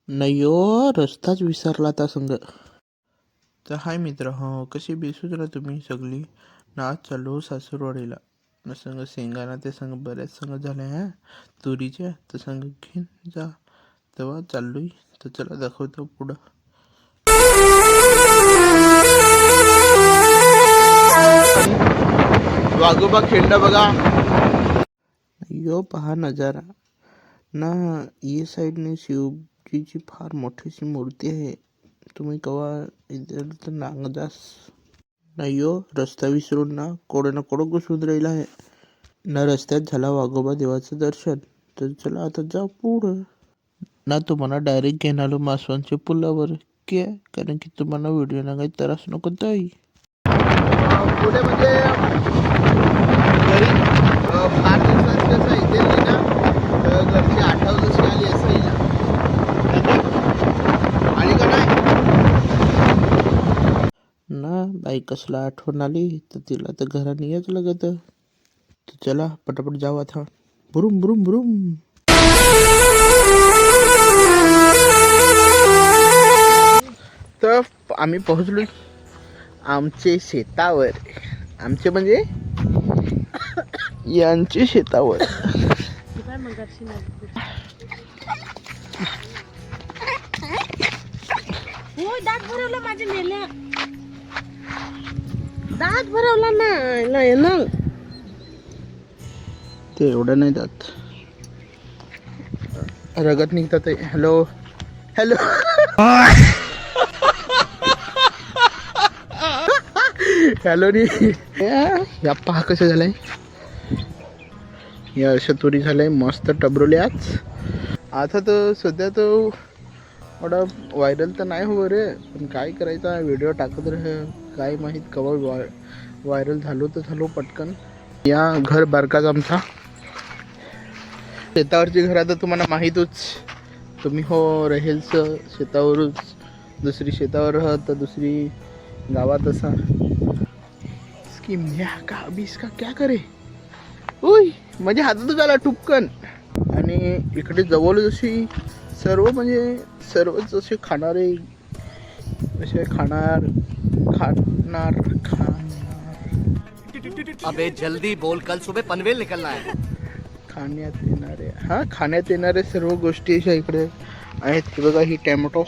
नाही हो, रस्ताच विसरला त्या संग. तर हाय मित्र, हो कशी बेसूच ना तुम्ही सगळी ना. आज चाललो सासूरवाडीला न संग शेंगाना ते संग बऱ्याच संग झाल्या ह्या तुरीच्या, तर संग घेऊन जा तेव्हा चाललोय. तर चला दाखवतो पुढं. वाघोबा खिंड बघा. यो पहा नजारा ना. ये साईडने शिवजीची फार मोठीशी मूर्ती आहे. तुम्ही कवा इतर तर नांगदास नाही हो. रस्ता विसरून ना कोडं ना कोडं घुसून राहिला आहे ना. रस्त्यात झाला वाघोबा देवाचं दर्शन. तर चला आता जाऊ पुढं ना. तुम्हाला डायरेक्ट घेऊन आलो मासवांच्या पुलावर क्या, कारण की तुम्हाला व्हिडिओ ना काही त्रास नको ताई. पुढे म्हणजे घरी फार दिवसात कसं इथे ना घरची आठवण जशी आली असं येईल आली का नाही ना. बाई कसला आठवण आली तर तिला तर घराने याच लागत. तर चला पटापट जाऊ आता. बुरुम बुरुम बुरुम. तर आम्ही पोहोचलो आमचे शेतावर. आमचे म्हणजे यांचे शेतावर. दात भरवला माझ्या मेल्या. दात भरवला ना. ते एवढं नाही जात, रगत निघतात. Hello hello. हॅलो नी. या पहा कसं झालंय. या अशा तुरी झालंय मस्त टबरोले. आता तर सध्या तर एवढा व्हायरल तर नाही हो रे, पण काय करायचा व्हिडिओ टाकत राह. काय माहीत कवा व्हायरल झालो तर झालो पटकन. या घर बारकाच आमचा. शेतावरची घर आता तुम्हाला माहीतच. तुम्ही हो रहेलचं शेतावरच. दुसरी शेतावर राहत तर दुसरी गावात असा की म्या का अभीस का क्या करे. उय म्हणजे हातातच आला टुपकन. आणि इकडे जवळ जशी सर्व म्हणजे सर्वच असे खाणारे असे खाणार. अबे जल्दी बोल, कल सुबह पनवेल निकलना है. खाण्यात येणारे सर्व गोष्टी अशा इकडे आहेत. बघा ही टॅमॅटो.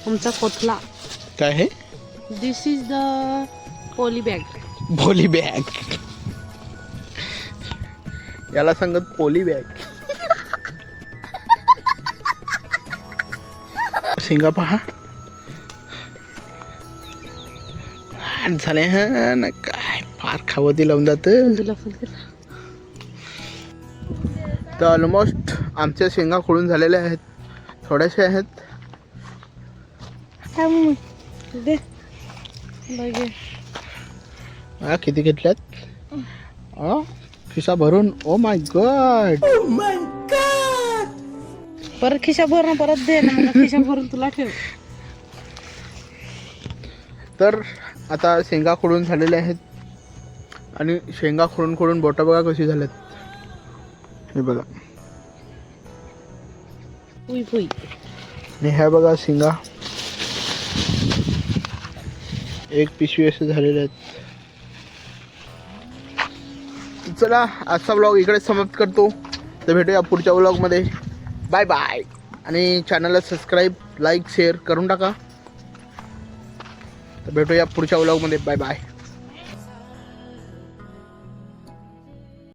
आमचा कोथला. काय आहे. दिस इज द पोली बॅग. पोली बॅग. याला सांगत पोली बॅग. शेंगा पहा झाले हा ना. काय फार खावती लावून जात. तर ऑलमोस्ट आमच्या शेंगा खोडून झालेल्या आहेत. थोड्याशा आहेत. किती घेतल्यात खिसा भरून. Oh my God. परत खिशा भरून परत दे ना. खिशा भरून तुला ठेव. तर आता शेंगा खोडून झालेल्या आहेत. आणि शेंगा खोडून बोटा बघा कशी झाल्यात. हे बघा. आणि ह्या बघा शेंगा एक पिशवी असे झालेले आहेत. चला आजचा व्लॉग इकडे समाप्त करतो. तर भेटूया पुढच्या व्लॉगमध्ये. Bye bye. आणि चॅनलला सबस्क्राईब लाईक शेअर करून टाका. तर भेटूया पुढच्या व्लॉगमध्ये. Bye bye.